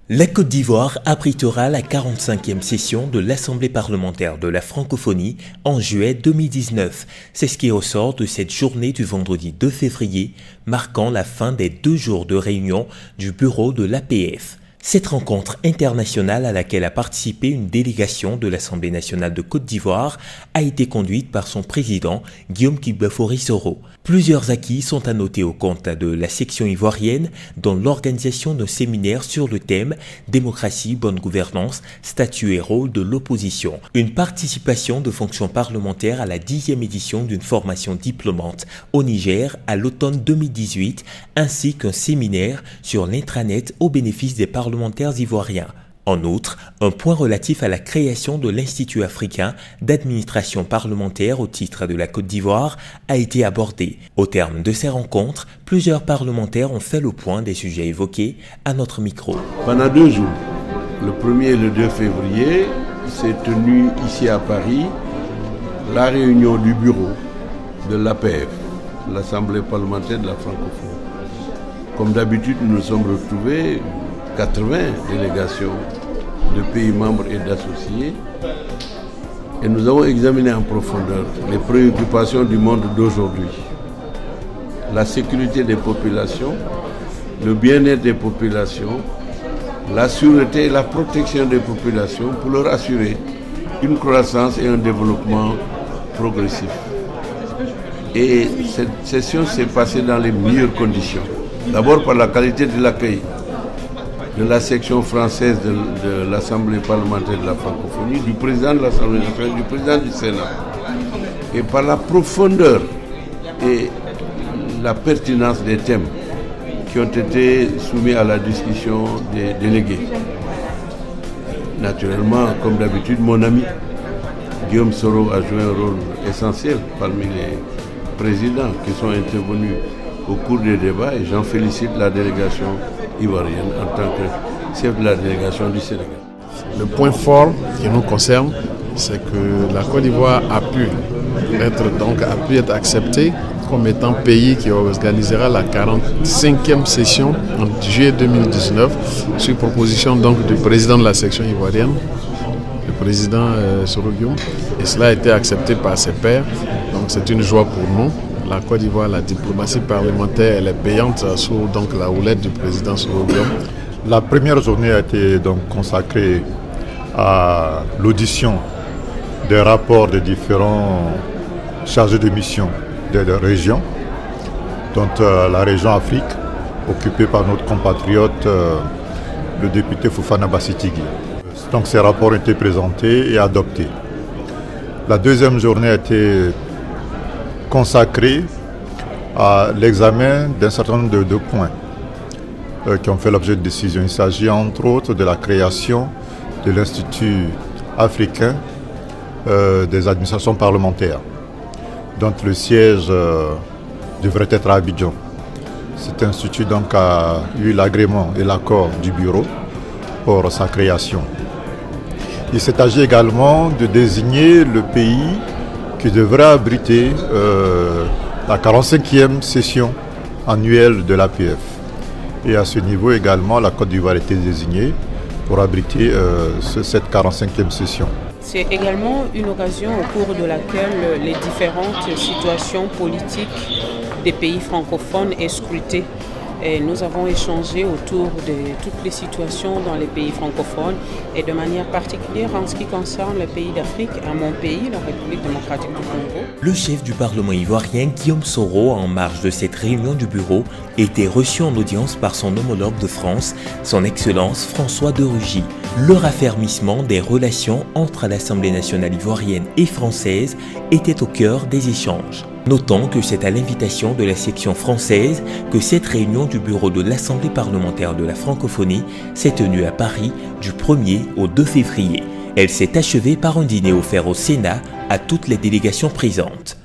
La Côte d'Ivoire abritera la 45e session de l'Assemblée parlementaire de la francophonie en juillet 2019. C'est ce qui ressort de cette journée du vendredi 2 février, marquant la fin des 2 jours de réunion du bureau de l'APF. Cette rencontre internationale à laquelle a participé une délégation de l'Assemblée nationale de Côte d'Ivoire a été conduite par son président Guillaume Kibafori-Soro. Plusieurs acquis sont à noter au compte de la section ivoirienne, dont l'organisation d'un séminaire sur le thème « Démocratie, bonne gouvernance, statut et rôle de l'opposition », une participation de fonctions parlementaires à la 10e édition d'une formation diplômante au Niger à l'automne 2018, ainsi qu'un séminaire sur l'intranet au bénéfice des parlementaires ivoiriens. En outre, un point relatif à la création de l'Institut africain d'administration parlementaire au titre de la Côte d'Ivoire a été abordé. Au terme de ces rencontres, plusieurs parlementaires ont fait le point des sujets évoqués à notre micro. Pendant 2 jours, le 1er et le 2 février, s'est tenue ici à Paris la réunion du bureau de l'APF, l'Assemblée parlementaire de la francophonie. Comme d'habitude, nous nous sommes retrouvés 80 délégations de pays membres et d'associés, et nous avons examiné en profondeur les préoccupations du monde d'aujourd'hui. La sécurité des populations, le bien-être des populations, la sûreté et la protection des populations pour leur assurer une croissance et un développement progressif. Et cette session s'est passée dans les meilleures conditions. D'abord par la qualité de l'accueil de la section française de l'Assemblée parlementaire de la francophonie, du président de l'Assemblée nationale, du président du Sénat, et par la profondeur et la pertinence des thèmes qui ont été soumis à la discussion des délégués. Naturellement, comme d'habitude, mon ami Guillaume Soro a joué un rôle essentiel parmi les présidents qui sont intervenus au cours des débats, et j'en félicite la délégation ivoirienne en tant que chef de la délégation du Sénégal. Le point fort qui nous concerne, c'est que la Côte d'Ivoire a pu être acceptée comme étant pays qui organisera la 45e session en juillet 2019 sur proposition donc du président de la section ivoirienne, le président Soro Guillaume, et cela a été accepté par ses pairs, donc c'est une joie pour nous. La Côte d'Ivoire, la diplomatie parlementaire, elle est payante sous donc la houlette du président Soro Guillaume. La première journée a été donc consacrée à l'audition des rapports des différents chargés de mission des régions, dont la région Afrique, occupée par notre compatriote, le député Fofana Bassitigui. Donc ces rapports ont été présentés et adoptés. La deuxième journée a été consacré à l'examen d'un certain nombre de points qui ont fait l'objet de décisions. Il s'agit entre autres de la création de l'Institut africain des administrations parlementaires, dont le siège devrait être à Abidjan. Cet institut donc a eu l'agrément et l'accord du bureau pour sa création. Il s'est agi également de désigner le pays qui devrait abriter la 45e session annuelle de l'APF. Et à ce niveau également, la Côte d'Ivoire a été désignée pour abriter cette 45e session. C'est également une occasion au cours de laquelle les différentes situations politiques des pays francophones est scrutée. Et nous avons échangé autour de toutes les situations dans les pays francophones et de manière particulière en ce qui concerne le pays d'Afrique, à mon pays, la République démocratique du Congo. Le chef du Parlement ivoirien, Guillaume Soro, en marge de cette réunion du bureau, était reçu en audience par son homologue de France, son Excellence François de Rugy. Le raffermissement des relations entre l'Assemblée nationale ivoirienne et française était au cœur des échanges. Notons que c'est à l'invitation de la section française que cette réunion du bureau de l'Assemblée parlementaire de la francophonie s'est tenue à Paris du 1er au 2 février. Elle s'est achevée par un dîner offert au Sénat à toutes les délégations présentes.